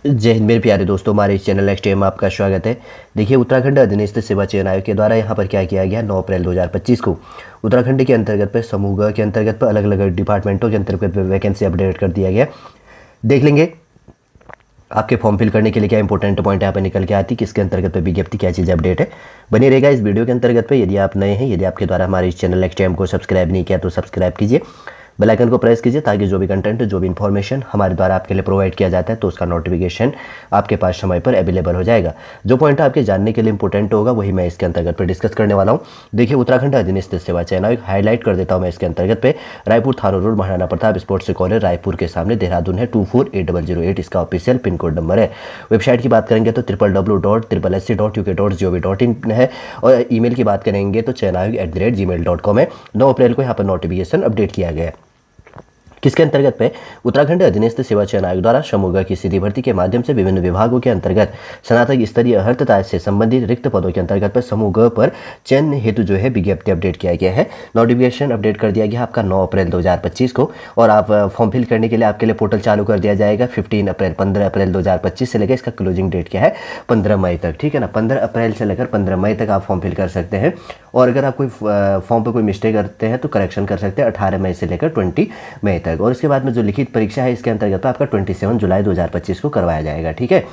जय हिंद मेरे प्यारे दोस्तों, हमारे इस चैनल नेक्स्ट में आपका स्वागत है। देखिए, उत्तराखंड अधीनस्थ सेवा चयन आयोग के द्वारा यहाँ पर क्या किया गया, 9 अप्रैल 2025 को उत्तराखंड के अंतर्गत पे समूह ग के अंतर्गत पे अलग अलग डिपार्टमेंटों के अंतर्गत वैकेंसी अपडेट कर दिया गया। देख लेंगे आपके फॉर्म फिल करने के लिए क्या इंपॉर्टेंट पॉइंट यहाँ पे निकल के आती, किसके अंतर्गत पे विज्ञप्ति क्या चीज़ अपडेट है। बनी रहेगा इस वीडियो के अंतर्गत पे। यदि आप नए हैं, यदि आपके द्वारा हमारे इस चैनल नेक्स्ट टाइम को सब्सक्राइब नहीं किया तो सब्सक्राइब कीजिए, बेल आइकन को प्रेस कीजिए ताकि जो भी कंटेंट, जो भी इन्फॉर्मेशन हमारे द्वारा आपके लिए प्रोवाइड किया जाता है तो उसका नोटिफिकेशन आपके पास समय पर अवेलेबल हो जाएगा। जो पॉइंट आपके जानने के लिए इंपॉर्टेंट होगा वही मैं इसके अंतर्गत पर डिस्कस करने वाला हूँ। देखिए, उत्तराखंड अधीनस्थ सेवा चयन आयोग हाईलाइट कर देता हूँ मैं इसके अंतर्गत पे। रायपुर थानो road, Maharana Pratap sports college, Raipur के सामने, देहरादून है 248008 इसका ऑफिशियल पिन कोड नंबर है। वेबसाइट की बात करेंगे तो www.sssc.uk.gov.in है, और ईमेल की बात करेंगे तो chayanaayog@gmail.com है। 9 अप्रैल को यहाँ पर नोटिफिकेशन अपडेट किया गया है। किसके अंतर्गत पे, उत्तराखंड अधीनस्थ सेवा चयन आयोग द्वारा समूह की सीधी भर्ती के माध्यम से विभिन्न विभागों के अंतर्गत स्नातक स्तरीय अर्थता से संबंधित रिक्त पदों के अंतर्गत पर समूह ग पर चयन हेतु जो है विज्ञप्ति अपडेट किया गया है। नोटिफिकेशन अपडेट कर दिया गया आपका 9 अप्रैल 2025 को, और आप फॉर्म फिल करने के लिए आपके लिए पोर्टल चालू कर दिया जाएगा 15 अप्रैल 2025 से लेकर इसका क्लोजिंग डेट क्या है 15 मई तक। ठीक है ना, 15 अप्रैल से लेकर 15 मई तक आप फॉर्म फिल कर सकते हैं। और अगर आप कोई फॉर्म पर कोई मिस्टेक करते हैं तो करेक्शन कर सकते हैं 18 मई से लेकर 20 मई तक। और इसके बाद में जो लिखित परीक्षा है इसके अंतर्गत आपका 27 जुलाई 2025 को करवाया जाएगा। ठीक है,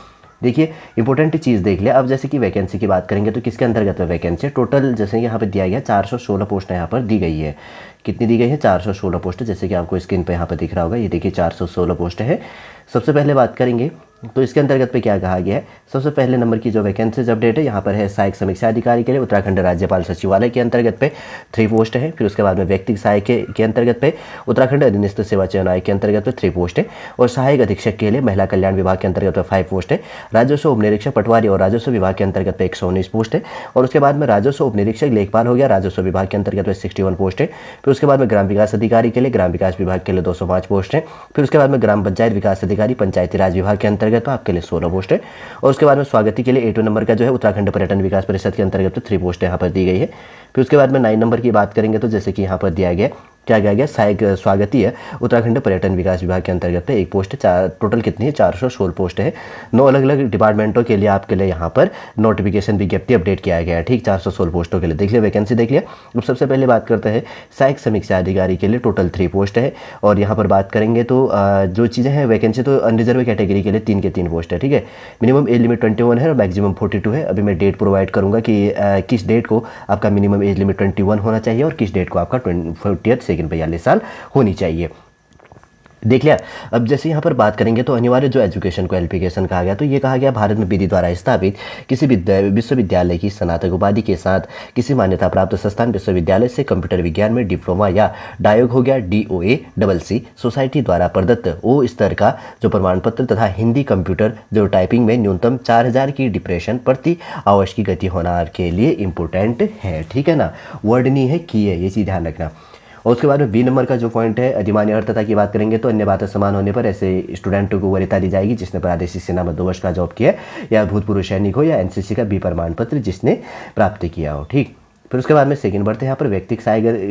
देखिए इंपॉर्टेंट चीज़ देख लिया। अब जैसे कि वैकेंसी की बात करेंगे तो किसके अंतर्गत है वैकेंसी, टोटल जैसे यहाँ पे दिया गया 416 पोस्ट यहाँ पर दी गई है। कितनी दी गई है, 416 पोस्ट, जैसे कि आपको स्क्रीन पे यहाँ पर दिख रहा होगा। ये देखिए 416 पोस्ट है। सबसे पहले बात करेंगे तो इसके अंतर्गत पे क्या कहा गया है। सबसे पहले नंबर की जो वैकेंसीज अपडेट है यहाँ पर है सहायक समीक्षा अधिकारी के लिए उत्तराखंड राज्यपाल सचिवालय के अंतर्गत पे 3 पोस्ट है। फिर उसके बाद में व्यक्तिगत सहायक के अंतर्गत पे उत्तराखंड अधीनस्थ सेवा चयन आयोग के अंतर्गत पे 3 पोस्ट है। और सहायक अधीक्षक के लिए महिला कल्याण विभाग के अंतर्गत पे 5 पोस्ट है। राजस्व उप निरीक्षक पटवारी और राजस्व विभाग के अंतर्गत पे 119 पोस्ट है। और उसके बाद में राजस्व उप निरीक्षक लेखपाल हो गया, राजस्व विभाग के अंतर्गत पे 61 पोस्ट है। फिर उसके बाद में ग्राम विकास अधिकारी के लिए, ग्राम विकास विभाग के लिए 205 पोस्ट है। फिर उसके बाद में ग्राम पंचायत विकास अधिकारी पंचायती राज विभाग के अंतर्गत आपके लिए 16 पोस्ट है। और उसके बाद में स्वागती के लिए 8 नंबर का जो है उत्तराखंड पर्यटन विकास परिषद के अंतर्गत 3 पोस्ट यहाँ पर दी गई है। फिर उसके बाद में 9 नंबर की बात करेंगे तो जैसे कि यहाँ पर दिया गया क्या गया सहायक स्वागती है उत्तराखंड पर्यटन विकास विभाग के अंतर्गत 1 पोस्ट है। टोटल कितनी है, 416 पोस्ट है। 9 अलग अलग डिपार्टमेंटों के लिए आपके लिए यहाँ पर नोटिफिकेशन विज्ञप्ति अपडेट किया गया है। ठीक, 416 पोस्टों के लिए देख लिया, वैकेंसी देख लिया। अब सबसे पहले बात करते हैं सहायक समीक्षा अधिकारी के लिए, टोटल 3 पोस्ट है। और यहाँ पर बात करेंगे तो जो चीज़ें हैं वैकेंसी तो अनरिजर्व कैटेगरी के लिए 3 के 3 पोस्ट है। ठीक है, मिनिमम एज लिमिट 21 है और मैक्सिमम 42 है। अभी मैं डेट प्रोवाइड करूँगा कि किस डेट को आपका मिनिमम एज लिमिट 21 होना चाहिए और किस डेट को आपका 40 42 साल होनी चाहिए। देख लिया। अब जैसे यहाँ पर बात करेंगे तो अनिवार्य जो एजुकेशन क्वालिफिकेशन कहा गया, तो ये कहा गया भारत में विधि द्वारा स्थापित किसी विश्वविद्यालय की स्नातक उपाधि के साथ किसी मान्यता प्राप्त संस्थान विश्वविद्यालय से कंप्यूटर विज्ञान में डिप्लोमा या डायोग हो गया DOA सोसाइटी द्वारा प्रदत्त O स्तर का जो प्रमाण पत्र तथा हिंदी कंप्यूटर जो टाइपिंग में न्यूनतम 4000 की डिप्रेशन प्रति आवर्ष की गति होना के लिए इम्पोर्टेंट है। ठीक है ना, वर्ड नहीं है की है, ये चीज़ ध्यान रखना। और उसके बाद में बी नंबर का जो पॉइंट है अधिमान्य अर्थता की बात करेंगे तो अन्य बातें समान होने पर ऐसे स्टूडेंट को वरीयता दी जाएगी जिसने प्रादेशिक सेना में 2 वर्ष का जॉब किया या भूतपूर्व सैनिक हो या NCC का B प्रमाण पत्र जिसने प्राप्त किया हो। ठीक, फिर उसके बाद में सेकंड बढ़ते हैं यहाँ पर व्यक्तिगत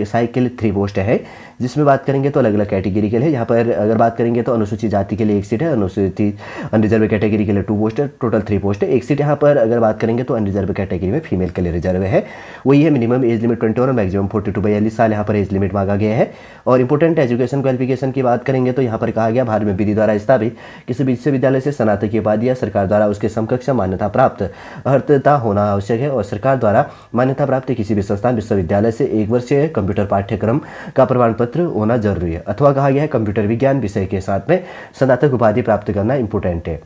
सहायक के लिए 3 पोस्ट है, जिसमें बात करेंगे तो अलग अलग कैटेगरी के लिए। यहाँ पर अगर बात करेंगे तो अनुसूचित जाति के लिए 1 सीट है, अनुसूचित अनरिजर्व कैटेगरी के लिए 2 पोस्ट है, टोटल 3 पोस्ट है। 1 सीट यहाँ पर अगर बात करेंगे तो अनरिजर्व कैटेगरी में फीमेल के लिए रिजर्व है, वही है। मिनिमम एज लिमिट 21 और मैक्सिमम 42 42 साल यहाँ पर एज लिमिट मांगा गया है। और इंपॉर्टेंट एजुकेशन क्वालिफिकेशन की बात करेंगे तो यहाँ पर कहा गया भारत में विधि द्वारा स्थापित किसी विश्वविद्यालय से स्नातक की उपाधि या सरकार द्वारा उसके समकक्ष मान्यता प्राप्त अर्थता होना आवश्यक है। और सरकार द्वारा मान्यता प्राप्त किसी भी संस्थान विश्वविद्यालय से 1 वर्षीय कंप्यूटर पाठ्यक्रम का प्रमाण पत्र होना जरूरी है। अथवा कहा गया है कंप्यूटर विज्ञान विषय के साथ में स्नातक उपाधि प्राप्त करना इंपॉर्टेंट है।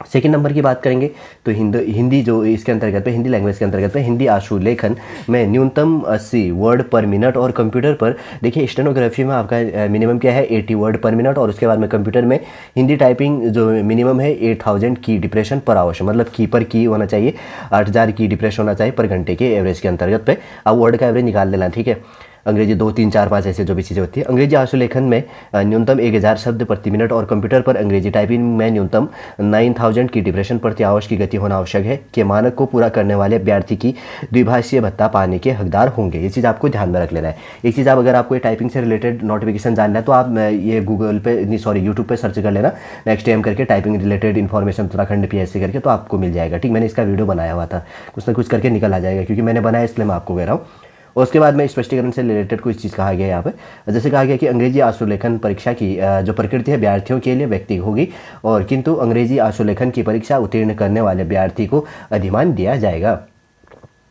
सेकेंड नंबर की बात करेंगे तो हिंदी जो इसके अंतर्गत पे, हिंदी लैंग्वेज के अंतर्गत पे हिंदी आशुलेखन में न्यूनतम 80 वर्ड पर मिनट। और कंप्यूटर पर देखिए स्टेनोग्राफी में आपका मिनिमम क्या है 80 वर्ड पर मिनट। और उसके बाद में कंप्यूटर में हिंदी टाइपिंग जो मिनिमम है 8000 की डिप्रेशन पर आवर, मतलब की पर की होना चाहिए, 8000 की डिप्रेशन होना चाहिए पर घंटे के एवरेज के अंतर्गत पे। अब वर्ड का एवरेज निकाल लेना। ठीक है, अंग्रेजी 2, 3, 4, 5 ऐसे जो भी चीज़ें होती है। अंग्रेजी आशुलेखन में न्यूनतम 1000 शब्द प्रति मिनट और कंप्यूटर पर अंग्रेजी टाइपिंग में न्यूनतम 9000 की डिप्रेशन प्रति आवर्स की गति होना आवश्यक है कि मानक को पूरा करने वाले अभ्यर्थी की द्विभाषीय भत्ता पाने के हकदार होंगे। ये चीज़ आपको ध्यान में रख लेना है। एक चीज़, आप अगर आपको टाइपिंग से रिलेटेड नोटिफिकेशन जानना है तो आप ये गूगल पे नहीं सॉरी यूट्यूब पे सर्च कर लेना नेक्स्ट टाइम करके typing related information Uttarakhand PSC करके, तो आपको मिल जाएगा। ठीक, मैंने इसका वीडियो बनाया हुआ था, कुछ ना कुछ करके निकल आ जाएगा, क्योंकि मैंने बनाया इसलिए मैं आपको कह रहा हूँ। और उसके बाद में स्पष्टीकरण से रिलेटेड कुछ चीज़ कहा गया यहाँ पे, जैसे कहा गया कि अंग्रेजी आशुलेखन परीक्षा की जो प्रकृति है अभ्यर्थियों के लिए व्यक्तिगत होगी, और किंतु अंग्रेजी आशुलेखन की परीक्षा उत्तीर्ण करने वाले अभ्यर्थी को अधिमान दिया जाएगा।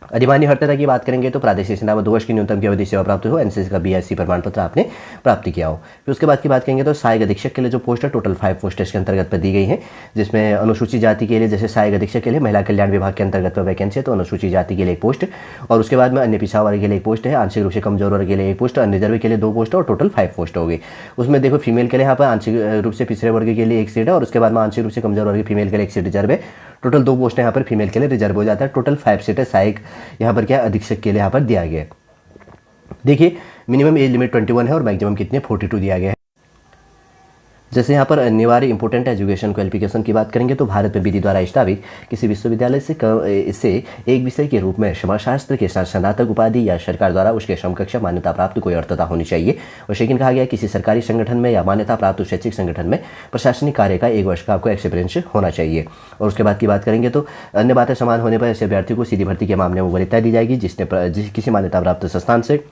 अधिमानी अर्हता की बात करेंगे तो प्रादेशिक सेना में 2 वर्ष की न्यूनतम की अवधि सेवा प्राप्त हो, NCC का BSc प्रमाण पत्र आपने प्राप्त किया हो। फिर उसके बाद की बात करेंगे तो सहायक अधीक्षक के लिए जो पोस्ट है टोटल 5 पोस्ट इसके अंतर्गत पर दी गई है, जिसमें अनुसूचित जाति के लिए जैसे सहायक अधीक्षक के लिए महिला कल्याण विभाग के अंतर्गत पर वैकेंसी है, तो अनुसूचित जाति के लिए 1 पोस्ट, और उसके बाद में अन्य पिछड़ा वर्ग के लिए 1 पोस्ट है, आंशिक रूप से कमजोर वर्ग के लिए 1 पोस्ट, अनरिजर्व के लिए 2 पोस्ट और टोटल 5 पोस्ट हो गई। उसमें देखो फीमेल के लिए यहाँ पर आंशिक रूप से पिछड़े वर्ग के लिए 1 सीट है, और उसके बाद में आंशिक रूप से कमजोर वर्ग फीमेल के लिए 1 सीट रिजर्व है। टोटल 2 पोस्ट यहाँ पर फीमेल के लिए रिजर्व हो जाता है। टोटल 5 सीटें सहायक यहाँ पर क्या अधीक्षक के लिए यहाँ पर दिया गया है। देखिए मिनिमम एज लिमिट 21 है और मैक्सिमम कितने 42 दिया गया है। जैसे यहाँ पर अनिवार्य इंपोर्टेंट एजुकेशन क्वालिफिकेशन की बात करेंगे तो भारत में विधि द्वारा स्थापित किसी विश्वविद्यालय से एक विषय के रूप में समाजशास्त्र के साथ स्नातक उपाधि या सरकार द्वारा उसके समकक्ष मान्यता प्राप्त कोई अर्थता होनी चाहिए। और सेकंड कहा गया किसी सरकारी संगठन में या मान्यता प्राप्त शैक्षिक संगठन में प्रशासनिक कार्य का 1 वर्ष का आपको एक्सपीरियंस होना चाहिए। और उसके बाद की बात करेंगे तो अन्य बातें समान होने पर ऐसे अभ्यर्थी को सीधी भर्ती के मामले में वरीयता दी जाएगी जिसने किसी मान्यता प्राप्त संस्थान से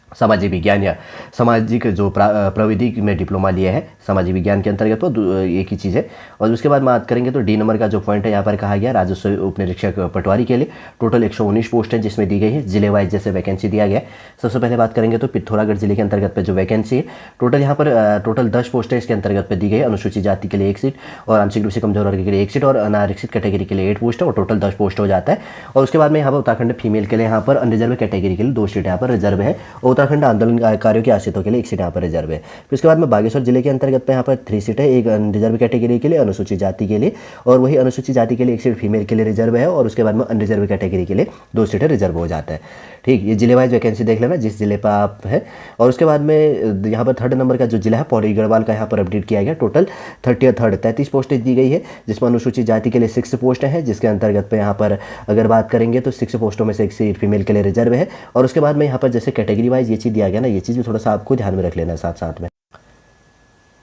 सामाजिक विज्ञान या सामाजिक जो प्रविधि में डिप्लोमा लिया है सामाजिक विज्ञान के अंतर्गत, तो एक ही चीज़ है। और उसके बाद बात करेंगे तो डी नंबर का जो पॉइंट है यहाँ पर कहा गया राजस्व उपनिरीक्षक पटवारी के लिए टोटल 119 पोस्ट है जिसमें दी गई है, जिले वाइज जैसे वैकेंसी दिया गया है। सबसे पहले बात करेंगे तो पिथौरागढ़ जिले के अंतर्गत पर जो वैकेंसी है टोटल यहाँ पर टोटल 10 पोस्टें इसके अंतर्गत पर दी गई है। अनुसूचित जाति के लिए 1 सीट और आंशिक रूप से कमजोर वर्ग के लिए 1 सीट और अनारक्षित कैटेगरी के लिए 8 पोस्ट है और टोटल 10 पोस्ट हो जाता है। और उसके बाद में यहाँ पर उत्तराखंड फीमेल के लिए यहाँ पर अनरिजर्व कैटेगरी के लिए 2 सीट यहाँ पर रिजर्व है और उत्तराखंड आंदोलन कार्यों के आश्रितों के लिए 1 सीट यहाँ पर रिजर्व है। फिर उसके बाद में बागेश्वर जिले के अंतर्गत पे यहाँ पर 3 सीट है, एक रिजर्व कैटेगरी के लिए अनुसूचित जाति के लिए और वही अनुसूचित जाति के लिए 1 सीट फीमेल के लिए रिजर्व है और उसके बाद में अनरिजर्व कैटेगरी के लिए 2 सीटें रिजर्व हो जाता है। ठीक, ये जिले वाइज वैकेंसी देख लेना जिस जिले पर आप है। और उसके बाद में यहाँ पर 3rd नंबर का जो जिला है पौड़ी गढ़वाल का यहाँ पर अपडेट किया गया। टोटल 33 पोस्टें दी गई है जिसमें अनुसूचित जाति के लिए 6 पोस्ट हैं जिसके अंतर्गत पे यहाँ पर अगर बात करेंगे तो 6 पोस्टों में से 1 सीट फीमेल के लिए रिजर्व है। और उसके बाद में यहाँ पर जैसे कैटेगरी वाइज ये चीज़ दिया गया ना, ये चीज़ भी थोड़ा सा आपको ध्यान में रख लेना है साथ साथ में।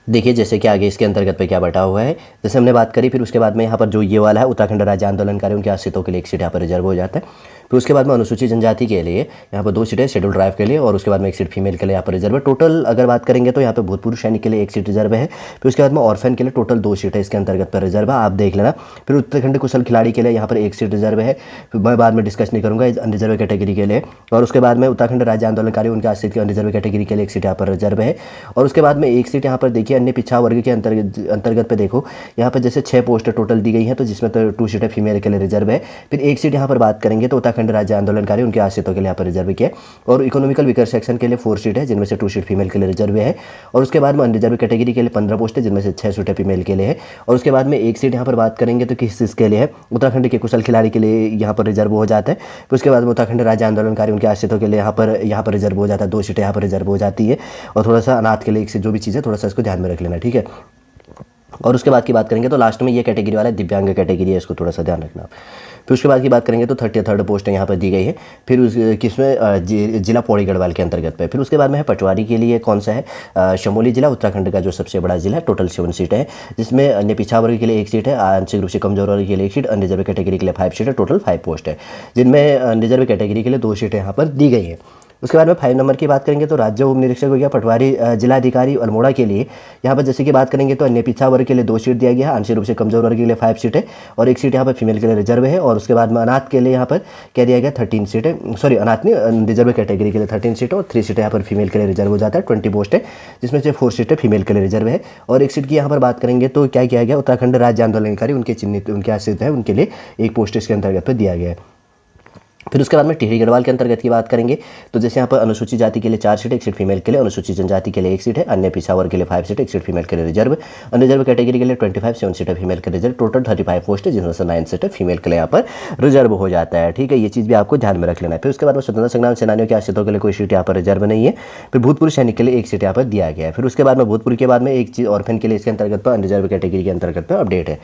देखिए जैसे कि आगे इसके अंतर्गत पे क्या बटा हुआ है, जैसे हमने बात करी। फिर उसके बाद में यहाँ पर जो ये वाला है उत्तराखंड राज्य आंदोलनकारी उनके आश्रितों के लिए 1 सीट यहाँ पर रिजर्व हो जाता है। फिर उसके बाद में अनुसूचित जनजाति के लिए यहाँ पर 2 सीटें शेड्यूल ट्राइब के लिए और उसके बाद में 1 सीट फीमेल के लिए यहाँ पर रिजर्व है। टोटल अगर बात करेंगे तो यहाँ पे भूतपूर्व सैनिक के लिए 1 सीट रिजर्व है। फिर उसके बाद में ऑर्फन के लिए टोटल 2 सीटें इसके अंतर्गत पर रिजर्व है, आप देख लेना। फिर उत्तराखंड कुशल खिलाड़ी के लिए यहाँ पर 1 सीट रिजर्व है, मैं बाद में डिस्कस नहीं करूँगा अनरिजर्व कैटेगरी के लिए। और उसके बाद में उत्तराखंड राज्य आंदोलनकारी उनके आश्रित के अनरिजर्व कैटेगरी के लिए 1 सीट यहाँ पर रिजर्व है। और उसके बाद में 1 सीट यहाँ पर देखिए अन्य पिछड़ा वर्ग के अंतर्गत पे देखो यहाँ पर जैसे 6 पोस्ट टोटल दी गई है तो जिसमें तो 2 सीटें फीमेल के लिए रिजर्व है। फिर 1 सीट यहाँ पर बात करेंगे तो उत्तराखंड राज्य आंदोलनकारी उनके आश्रितों के लिए यहाँ पर रिजर्व किया और इकोनॉमिकल वीकर सेक्शन के लिए 4 सीट है जिनमें से 2 सीट फीमेल के लिए रिजर्व है। और उसके बाद में अनरिजर्व कैटेगरी के लिए 15 पोस्ट है जिनमें से 6 सीटें फीमेल के लिए है। और उसके बाद में 1 सीट यहाँ पर बात करेंगे तो किस चीज़ के लिए है, उत्तराखंड के कुशल खिलाड़ी के लिए यहाँ पर रिजर्व हो जाता है। फिर उसके बाद में उत्तराखंड राज्य आंदोलनकारी उनके आश्रितों के लिए यहाँ पर रिजर्व हो जाता है, 2 सीटें यहाँ पर रिजर्व हो जाती है। और थोड़ा सा अनाथ के लिए 1 सीट, जो भी चीज़ है थोड़ा सा इसको ध्यान में रख लेना, ठीक है। और उसके बाद की बात करेंगे तो लास्ट में ये कैटेगरी वाला दिव्यांग कैटेगरी है, इसको थोड़ा सा ध्यान रखना। फिर उसके बाद की बात करेंगे तो 33rd पोस्ट यहाँ पर दी गई है। फिर उस किसमें जिला पौड़ी गढ़वाल के अंतर्गत पे। फिर उसके बाद में है पटवारी के लिए कौन सा है, शमोली जिला उत्तराखंड का जो सबसे बड़ा जिला है, टोटल 7 सीटें है जिसमें अन्य पिछड़ा वर्ग के लिए 1 सीट है, आंशिक रूप से कमजोर वर्ग के लिए 1 सीट, अनरिजर्व कैटेगरी के लिए 5 सीट है, टोटल 5 पोस्ट है जिनमें अनरिजर्व कैटेगरी के लिए 2 सीटें यहाँ पर दी गई है। उसके बाद में 5 नंबर की बात करेंगे तो राज्य उप निरीक्षक हो गया पटवारी जिलाधिकारी अल्मोड़ा के लिए। यहाँ पर जैसे कि बात करेंगे तो अन्य पिछड़ा वर्ग के लिए 2 सीट दिया गया है, आंशिक रूप से कमजोर वर्ग के लिए 5 सीट है और 1 सीट यहाँ पर फीमेल के लिए रिजर्व है। और उसके बाद में अनाथ के लिए यहाँ पर क्या दिया गया 13 सीट है, सॉरी अनाथ नहीं रिजर्व कैटेगरी के लिए 13 सीट और 3 सीटें यहाँ पर फीमेल के लिए रिजर्व हो जाता है। 20 पोस्ट है जिसमें से 4 सीटें फीमेल के लिए रिजर्व है। और 1 सीट की यहाँ पर बात करेंगे तो क्या किया गया, उत्तराखंड राज्य आंदोलनकारी उनके चिन्हित उनके आश्रित है उनके लिए 1 पोस्ट इसके अंतर्गत पर दिया गया है। फिर उसके बाद में टिहरी गढ़वाल के अंतर्गत की बात करेंगे तो जैसे यहाँ पर अनुसूचित जाति के लिए 4 सीटें, 1 सीट फीमेल के लिए, अनुसूचित जनजाति के लिए 1 सीट है, अन्य पिछड़ा वर्ग के लिए 5 सीटें, 1 सीट फीमेल के लिए रिजर्व, अनरिजर्व कैटेगरी के लिए 25 7 सीटें फीमेल के रिजर्व, टोटल 35 पोस्ट है जिसमें से 9 सीटें फीमेल के लिए यहाँ पर रिजर्व हो जाता है। ठीक है, ये चीज़ भी आपको ध्यान में रख लेना है। फिर उसके बाद में स्वतंत्रता संग्राम सेनानियों के आश्रितों के लिए कोई सीट यहाँ पर रिजर्व नहीं है। फिर भूतपूर्व सैनिक के लिए 1 सीट यहाँ पर दिया गया है। फिर उसके बाद में भूतपूर्व के बाद में एक चीज़ ऑर्फन के लिए इसके अंतर्गत पर अनरिजर्व कैटेगरी के अंतर्गत पर अपडेट है।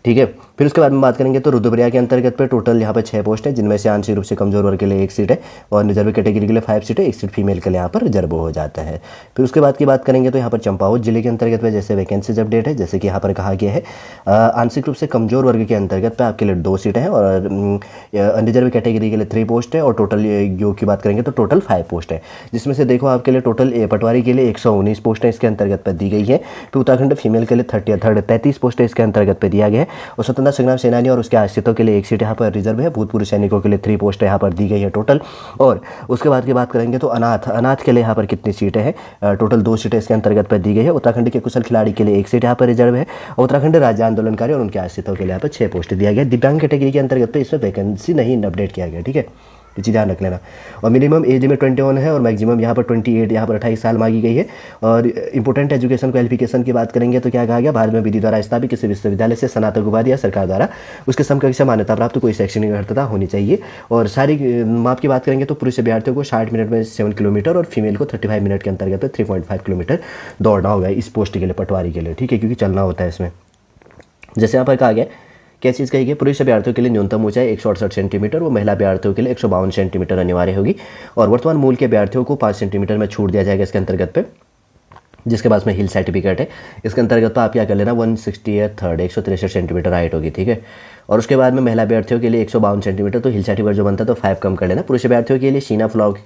ठीक है, फिर उसके बाद में बात करेंगे तो रुद्रप्रयाग के अंतर्गत पे टोटल यहाँ पर 6 पोस्ट है जिनमें से आंशिक रूप से कमजोर वर्ग के लिए 1 सीट है और रिजर्व कैटेगरी के लिए 5 सीट है, 1 सीट फीमेल के लिए यहाँ पर रिजर्व हो जाता है। फिर उसके बाद की बात करेंगे तो यहाँ पर चंपावत जिले के अंतर्गत में जैसे वैकेंसीज अपडेट है, जैसे कि यहाँ पर कहा गया है आंशिक रूप से कमजोर वर्ग के अंतर्गत पे आपके लिए 2 सीटें हैं और अनरिजर्व कैटेगरी के लिए 3 पोस्ट है और टोटल योग की बात करेंगे तो टोटल 5 पोस्ट है, जिसमें से देखो आपके लिए टोटल पटवारी के लिए 119 पोस्टें इसके अंतर्गत पर दी गई है। फिर उत्तराखंड फीमेल के लिए 33 पोस्टें इसके अंतर्गत पर दिया गया है और स्वतंत्रता संग्राम सेनानी और उसके आश्रितों के लिए 1 सीट यहाँ पर रिजर्व है। भूतपूर्व सैनिकों के लिए 3 पोस्ट यहाँ पर दी गई है टोटल। और उसके बाद की बात करेंगे तो अनाथ के लिए यहाँ पर कितनी सीटें हैं, टोटल 2 सीटें इसके अंतर्गत पर दी गई है। उत्तराखंड के कुशल खिलाड़ी के लिए 1 सीट यहाँ पर रिजर्व है और उत्तराखंड राज्य आंदोलनकारी और उनके आश्रितों के लिए यहाँ पर 6 पोस्ट दिया गया। दिव्यांग कैटेगरी के अंतर्गत पर इसमें वैकेंसी नहीं अपडेट किया गया। ठीक है, ये चीज़ ध्यान रख लेना। और मिनिमम एज लिमिट 21 है और मैक्सिमम यहाँ पर 28 यहाँ पर 28 साल मांगी गई है। और इंपॉर्टेंट एजुकेशन क्वालिफिकेशन की बात करेंगे तो क्या कहा गया, भारत में विधि द्वारा स्थापित किसी विश्वविद्यालय से स्नातक उपाधि या सरकार द्वारा उसके समकक्ष मान्यता प्राप्त कोई शैक्षणिक अर्हता होनी चाहिए। और सारी माप की बात करेंगे तो पुरुष अभ्यर्थियों को 60 मिनट में 7 किलोमीटर और फीमेल को 35 मिनट के अंतर्गत 3.5 किलोमीटर दौड़ना होगा इस पोस्ट के लिए, पटवारी के लिए। ठीक है, क्योंकि चलना होता है इसमें। जैसे यहाँ पर कहा गया क्या चीज़ कही गई, पुरुष अभ्यर्थियों के लिए न्यूनतम ऊंचाई 168 सेंटीमीटर व महिला अभ्यर्थियों के लिए 152 सेंटीमीटर अनिवार्य होगी। और वर्तमान मूल के अभ्यर्थियों को 5 सेंटीमीटर में छूट दिया जाएगा इसके अंतर्गत पे, जिसके पास में हिल सर्टिफिकेट है। इसके अंतर्गत तो आप क्या कर लेना 163 163 सेंटीमीटर हाइट होगी। ठीक है, और उसके बाद में महिला अभ्यर्थियों के लिए 152 सेंटीमीटर, तो हिल सर्टिफिकेट जो बनता है तो 5 कम कर लेना। पुरुष अभ्यर्थियों के लिए सीना फुलाव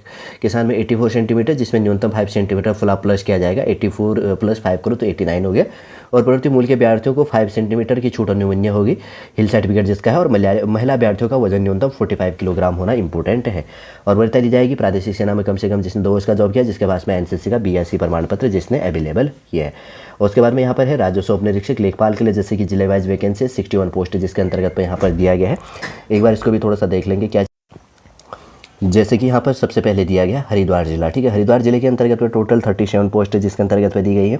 के साथ में 84 सेंटीमीटर, जिसमें न्यूनतम 5 सेंटीमीटर फुलाव प्लस किया जाएगा। 84 प्लस 5 करो तो 89 हो गया। और प्रवृत्ति मूल के अभ्यर्थियों को 5 सेंटीमीटर की छूट अनुवन्य होगी हिल सर्टिफिकेट जिसका है। और महिला अभ्यर्थियों का वजन न्यूनतम 45 किलोग्राम होना इंपॉर्टेंट है। और वरीयता दी जाएगी प्रादेशिक सेना में कम से कम जिसने 2 वर्ष का जॉब किया, जिसके पास में एनसीसी का BSc प्रमाण पत्र जिसने अवेलेबल किया है। और उसके बाद में यहाँ पर है राजस्व उपनिरीक्षक लेखपाल के लिए जैसे कि जिले वाइज वैकेंसी 61 पोस्ट है जिसके अंतर्गत पर यहाँ पर दिया गया है। एक बार इसको भी थोड़ा सा देख लेंगे क्या, जैसे कि यहाँ पर सबसे पहले दिया गया हरिद्वार जिला। ठीक है, हरिद्वार जिले के अंतर्गत में टोटल 37 पोस्ट है जिसके अंतर्गत पे दी गई है।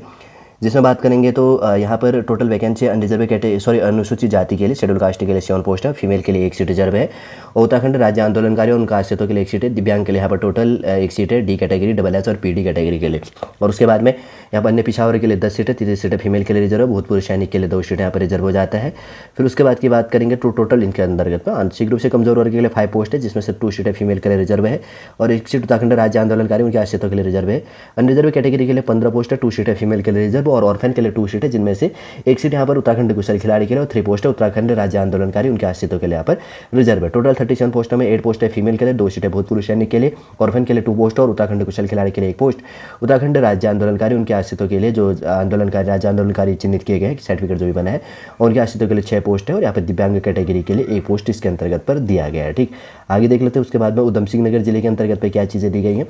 जिसमें बात करेंगे तो यहाँ पर टोटल वैकेंसी अनरिजर्व कैटेगरी अनुसूचित जाति के लिए शेड्यूल कास्ट के लिए 7 पोस्ट है, फीमेल के लिए 1 सीट रिजर्व है। और उत्तराखंड राज्य आंदोलनकारी और उनका आश्रितों के लिए 1 सीट है। दिव्यांग के लिए यहाँ पर टोटल 1 सीट है, डी कैटेगरी, SS और PD कैटेगरी के लिए। और उसके बाद में यहाँ पर अन्य पिछड़ा वर्ग के लिए 10 सीटें, 30 सीटें फीमेल के लिए रिजर्व, भूतपूर्व सैनिक के लिए 2 सीटें यहाँ पर रिजर्व हो जाता है। फिर उसके बाद की बात करेंगे तो टोटल इनके अंतर्गत में आंशिक रूप से कमजोर वर्ग के लिए 5 पोस्ट है जिसमें से 2 सीटें फीमेल के लिए रिजर्व है और 1 सीट उत्तराखंड राज्य आंदोलनकारी उनके आश्रितों के लिए रिजर्व है। अनरिजर्व कैटेगरी के लिए 15 पोस्ट है, 2 सीटें फीमेल के लिए रिजर्व और ऑर्फन के लिए 2 सीटें जिनमें से 1 सीट यहाँ पर उत्तराखंड कुशल खिलाड़ी के लिए और 3 पोस्ट है उत्तराखंड राज्य आंदोलनकारी उनके आश्रितों के लिए यहाँ पर रिजर्व है। टोटल 37 पोस्टों में 8 पोस्ट है फीमेल के लिए, 2 सीटें भूतपूर्व सैनिक के लिए, ऑर्फन के लिए 2 पोस्ट और उत्तराखंड कुशल खिलाड़ी के लिए 1 पोस्ट। उत्तराखंड राज्य आंदोलनकारी उनके आश्रितों के लिए जो आंदोलनकारी राज्य आंदोलनकारी चिन्हित किए गए सर्टिफिकेट जो भी बना है उनके आश्रितों के लिए 6 पोस्ट है और यहाँ पर दिव्यांग कैटेगरी के लिए 1 पोस्ट इसके अंतर्गत पर दिया गया है। ठीक, आगे देख लेते हैं। उसके बाद में उधम सिंह नगर जिले के अंतर्गत पे क्या चीज़ें दी गई हैं,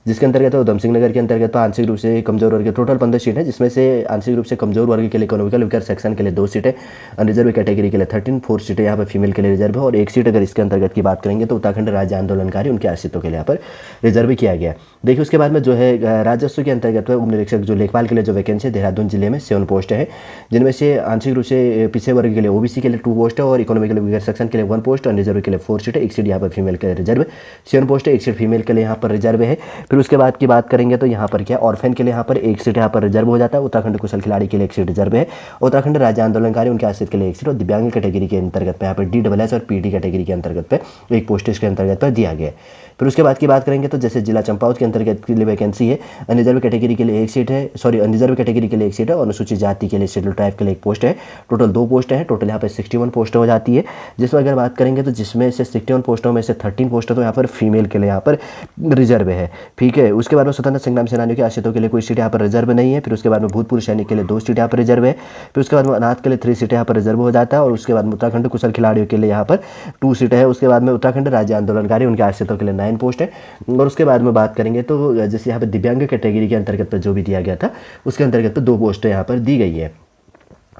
जिसके अंतर्गत उधम सिंह नगर के अंतर्गत तो आंशिक रूप से कमजोर वर्ग के टोटल 15 सीट है जिसमें से आंशिक रूप से कमजोर वर्ग के लिए इकोनॉमिकल वीकर सेक्शन के लिए 2 सीटें, अनरिजर्व कैटेगरी के लिए 13, 4 सीटें यहाँ पर फीमेल के लिए रिजर्व है और 1 सीट अगर इसके अंतर्गत की बात करेंगे तो उत्तराखंड राज्य आंदोलनकारी उनके आश्रितों के लिए यहाँ पर रिजर्व किया गया। देखिए उसके बाद में जो है राजस्व के अंतर्गत उप निरीक्षक जो लेखपाल के लिए जो वैकेंसी है देहरादून जिले में 7 पोस्ट है जिनमें से आंशिक रूप से पिछड़े वर्ग के लिए OBC के लिए 2 पोस्ट है और इकोनॉमिकल वीकर सेक्शन के लिए 1 पोस्ट, अनरिजर्व के लिए 4 सीट है, 1 सीट यहाँ पर फीमेल के लिए रिजर्व, 7 पोस्ट है, 1 सीट फीमेल के लिए यहाँ पर रिजर्व है। फिर उसके बाद की बात करेंगे तो यहाँ पर क्या ऑर्फन के लिए यहाँ पर 1 सीट यहाँ पर रिजर्व हो जाता है, उत्तराखंड कुशल खिलाड़ी के लिए 1 सीट रिजर्व है, उत्तराखंड राज्य आंदोलनकारी उनके आश्रित के लिए 1 सीट और दिव्यांग कैटेगरी के अंतर्गत पे यहाँ पर DSS और PD कैटेगरी के अंतर्गत पे 1 पोस्ट इसके अंतर्गत पर दिया गया है। फिर उसके बाद की बात करेंगे तो जैसे जिला चंपावत के अंतर्गत के लिए वैकेंसी है, अनरिजर्व कैटेगरी के लिए 1 सीट है, अनरिजर्व कैटेगरी के लिए 1 सीट है और अनुसूचित जाति के लिए शेड्यूल ट्राइब के लिए 1 पोस्ट है। टोटल 2 पोस्ट है, टोटल यहाँ पर 61 पोस्ट हो जाती है। जिसमें अगर बात करेंगे तो जिसमें से 61 पोस्टों में से 13 पोस्ट तो यहाँ पर फीमेल के लिए यहाँ पर रिजर्व है। ठीक है, उसके बाद में स्वतंत्रता संग्राम सेनानियों के आश्रितों के लिए कोई सीट यहाँ पर रिजर्व नहीं है। फिर उसके बाद में भूतपूर्व सैनिक के लिए 2 सीट यहाँ पर रिजर्व है। फिर उसके बाद में अनाथ के लिए 3 सीटें यहाँ पर रिजर्व हो जाता है और उसके बाद में उत्तराखंड कुशल खिलाड़ियों के लिए यहाँ पर 2 सीटें है। उसके बाद में उत्तराखंड राज्य आंदोलनकारी उनके आश्रितों के लिए 9 पोस्ट है। और उसके बाद में बात करेंगे तो जैसे यहाँ पर दिव्यांग कैटेगरी के अंतर्गत पर जो भी दिया गया था उसके अंतर्गत पर 2 पोस्टें यहाँ पर दी गई है।